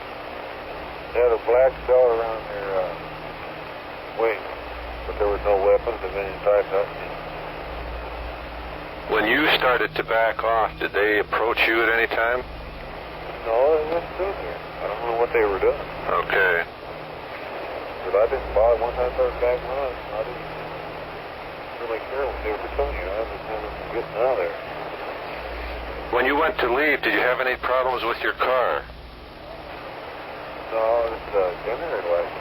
They had a black belt around their wings, but there was no weapons of any type. When you started to back off, did they approach you at any time? No, they were still there. I don't know what they were doing. Okay. But I didn't bother. Once I started backing off, I didn't really care what they were doing. I just wanted to get out of there. When you went to leave, did you have any problems with your car? No, it's generator lights.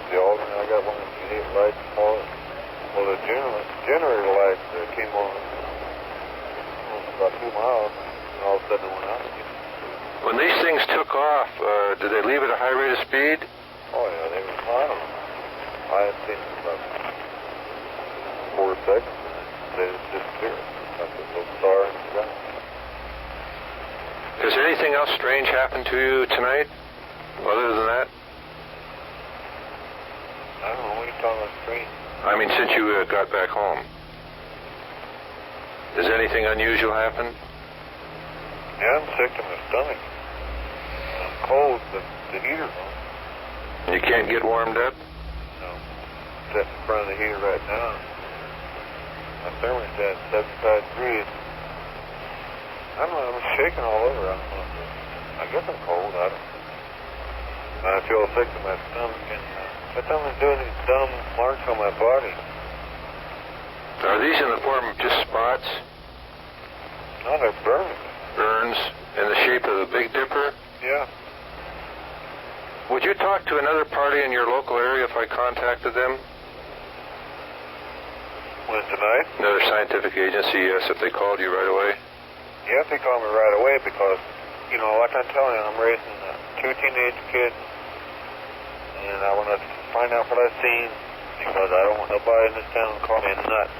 The alternate, I got one of the idiot lights for it. Well, the generator lights came on about 2 miles, and all of a sudden it went out again. When these things took off, did they leave at a high rate of speed? Oh, yeah, they were flying. I had seen them about 4 seconds, and they just disappeared. Like a little star in the sky. Has anything else strange happened to you tonight, other than that? I don't know, what are you talking about strange? I mean, since you got back home. Has anything unusual happened? Yeah, I'm sick to my stomach. I'm cold, but the heater's on. You can't get warmed up? No. Sitting in front of the heater right now. My thermostat's 75 degrees. I don't know, I'm shaking all over. I don't know. I guess I'm cold. I don't know. I feel sick to my stomach, and every time I'm doing these dumb marks on my body. Are these in the form of just spots? No, they're burning. Burns in the shape of the Big Dipper? Yeah. Would you talk to another party in your local area if I contacted them? When tonight? Another scientific agency, yes, if they called you right away? You have to call me right away because, you know, like I'm telling you, I'm raising 2 teenage kids, and I want to find out what I've seen because I don't want nobody in this town to call me a nut.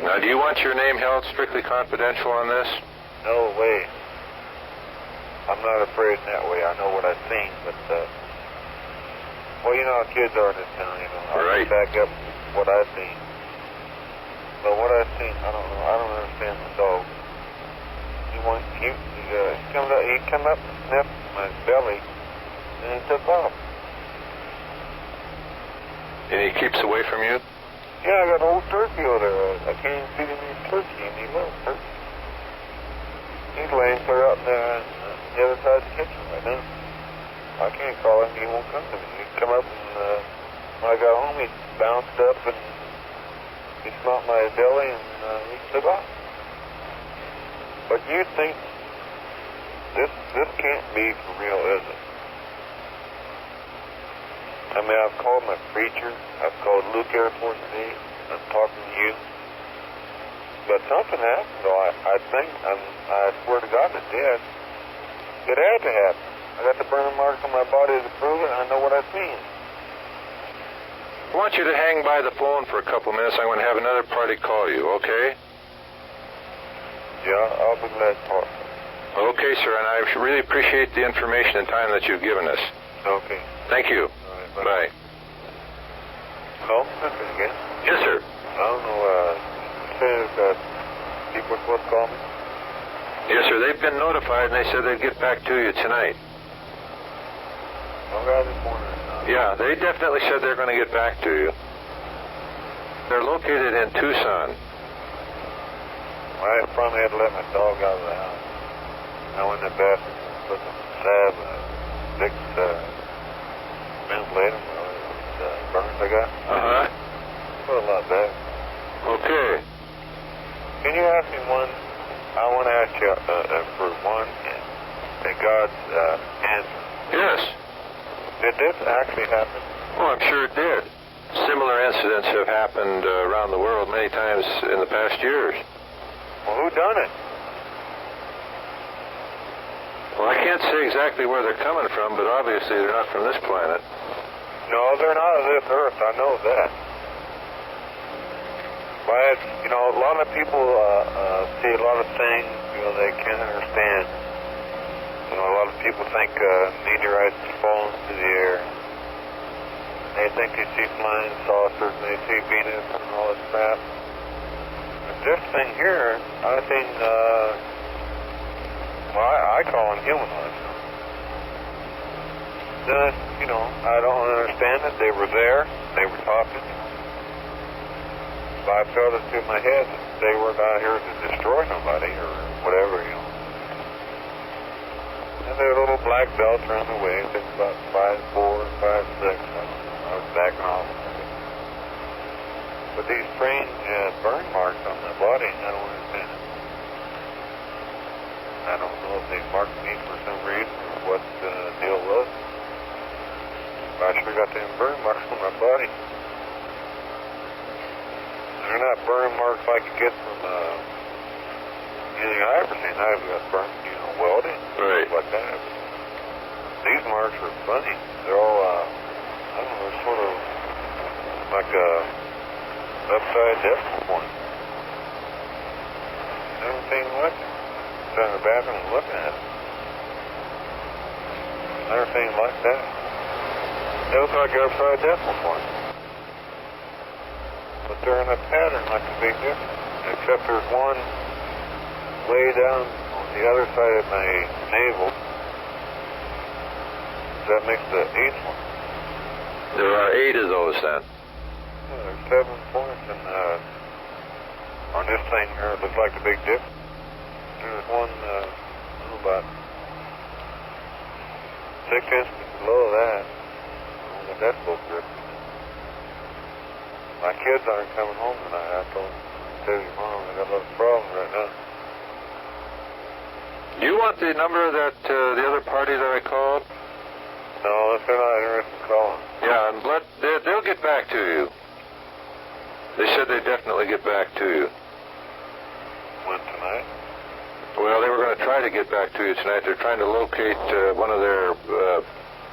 Now, do you want your name held strictly confidential on this? No way. I'm not afraid in that way. I know what I've seen, but, well, you know how kids are in this town, you know. I can back up what I've seen. But what I've seen, I don't know. I don't understand the dog. He come up and sniffed my belly, and he took off. And he keeps away from you? Yeah, I got an old turkey over there. I can't even feed him any turkey, and he loves turkey. He's laying clear out there on the other side of the kitchen right now. I can't call him, he won't come to me. He'd come up and, when I got home, he bounced up and he smelled my belly and he took off. But you think this can't be for real, is it? I mean, I've called my preacher, I've called Luke Air Force Base, I'm talking to you. But something happened, so I think, I swear to God it did. It had to happen. I got the burning marks on my body to prove it, and I know what I've seen. I want you to hang by the phone for a couple minutes. I'm going to have another party call you, okay? Yeah, I'll be glad to talk. Okay, sir, and I really appreciate the information and time that you've given us. Okay. Thank you. All right, bye. Hello? Again? Yes, sir. I don't know, says people are supposed to call me? Yes, sir. They've been notified, and they said they'd get back to you tonight. Okay, I just wondering. Yeah, they definitely said they're going to get back to you. They're located in Tucson. I finally had to let my dog out of the house. I went in the bathroom and put some salve and a big ventilator. Burns I got. Uh-huh. Well, a lot better. Okay. Can you ask me one? I want to ask you for one. God's answer. Yes. Did this actually happen? Oh, I'm sure it did. Similar incidents have happened around the world many times in the past years. Well, who done it? Well, I can't say exactly where they're coming from, but obviously they're not from this planet. No, they're not of this earth. I know that. But, you know, a lot of people see a lot of things, you know, they can't understand. You know, a lot of people think meteorites fall into the air. They think they see flying saucers and they see Venus and all this crap. But this thing here, I think, well, I call them humanoids. Then, you know, I don't understand it. They were there. They were talking. But I felt it through my head that they weren't out here to destroy nobody or whatever, you know. And there were little black belts around the waist. They were about 5'4", 5'6". I was backing off. But these strange burn marks on my body, I don't understand it. I don't know if they marked me for some reason or what the deal was. But I sure got them burn marks on my body. They're not burn marks like you get from anything I've ever seen. I've got burn, you know, welding, right, like that. These marks are funny. They're all, I don't know, sort of like a upside decimal point. Never seen like it. In the bathroom and looking at it. Never seen like that. They look like an upside decimal point. But they're in a pattern like a big difference. Except there's one way down on the other side of my navel. That makes the 8th one. There are 8 of those then. Yeah, there's 7 points and on this thing here it looks like a big difference. There's one, about 6 inches below that. I think that's supposed to be. My kids aren't coming home tonight. I told them, tell your mom, I got a lot of problems right now. Do you want the number that the other party that I called? No, if they're not interested in calling. Yeah, and they'll get back to you. They said they'd definitely get back to you. When, tonight? Well, they were going to try to get back to you tonight. They're trying to locate one of their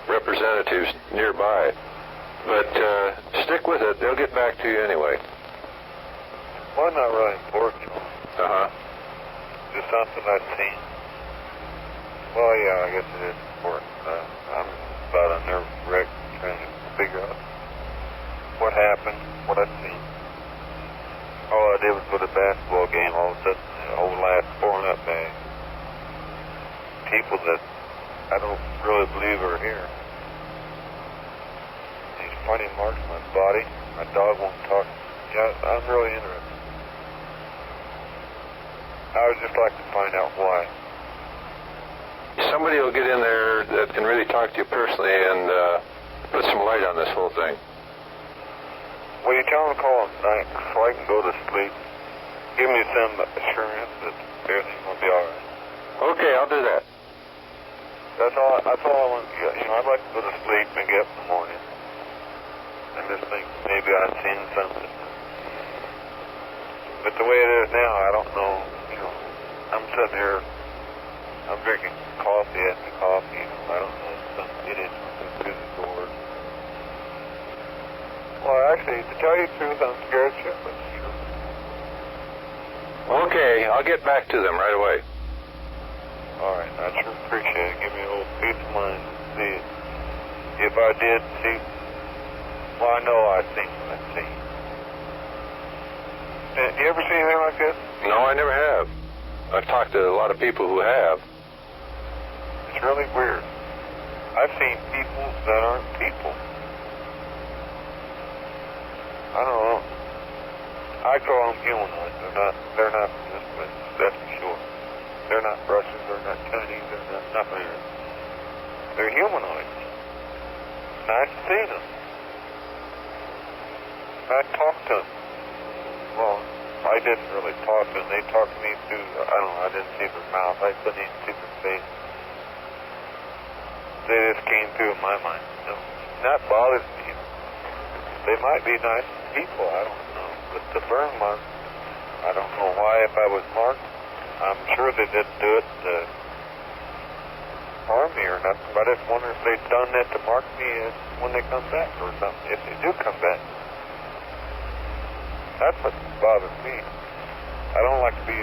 representatives nearby. But stick with it. They'll get back to you anyway. Well, not really important. Uh-huh. Just something I've seen. Well, yeah, I guess it is important. I'm about a nervous wreck trying to figure out what happened, what I've seen. All I did was go to a basketball game. All of a sudden, the whole last pouring up bag. People that I don't really believe are here. These funny marks on my body. My dog won't talk. Yeah, I'm really interested. I would just like to find out why. Somebody will get in there that can really talk to you personally and put some light on this whole thing. Will you tell them to call tonight so I can go to sleep? Give me some assurance that everything will be all right. Okay, I'll do that. That's all I want to get. You know, I'd like to go to sleep and get up in the morning. And just think maybe I've seen something. But the way it is now, I don't know. You know, I'm sitting here, I'm drinking coffee after coffee. You know, I don't know if some idiot comes through the door. Well, actually, to tell you the truth, I'm scared shitless, you know. Okay, I'll get back to them right away. All right, I sure appreciate it. Give me a little peace of mind to see it. If I did see, well, I know I've seen what I've seen. You ever seen anything like this? No, I never have. I've talked to a lot of people who have. It's really weird. I've seen people that aren't people. I don't know. I call them humanoids. They're not participants, that's for sure. They're not Russians, they're not Chinese, they're not nothing. They're humanoids. Nice to see them. I talked to them. Well, I didn't really talk to them. They talked to me through, I don't know, I didn't see their mouth. I couldn't even see their face. They just came through in my mind. No, that bothers me. They might be nice people, I don't know. But the burn mark, I don't know why if I was marked. I'm sure they didn't do it to harm me or nothing, but I just wonder if they've done that to mark me when they come back or something, if they do come back. That's what bothers me. I don't like to be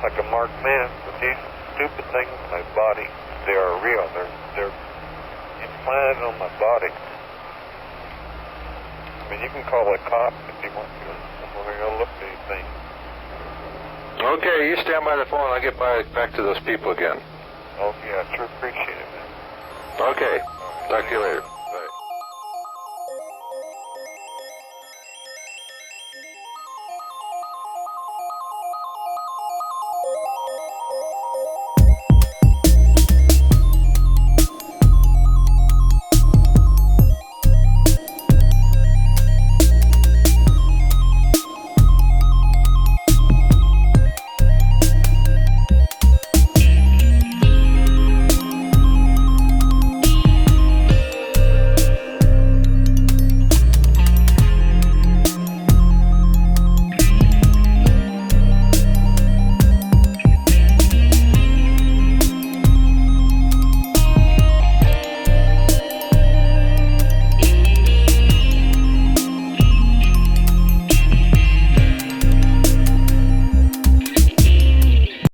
like a marked man, but these stupid things in my body, they are real. They're implanted on my body. I mean, you can call a cop if you want to. We're going to look at these things. Okay, you stand by the phone. I'll get back to those people again. Okay, I sure appreciate it, man. Okay, talk to you later.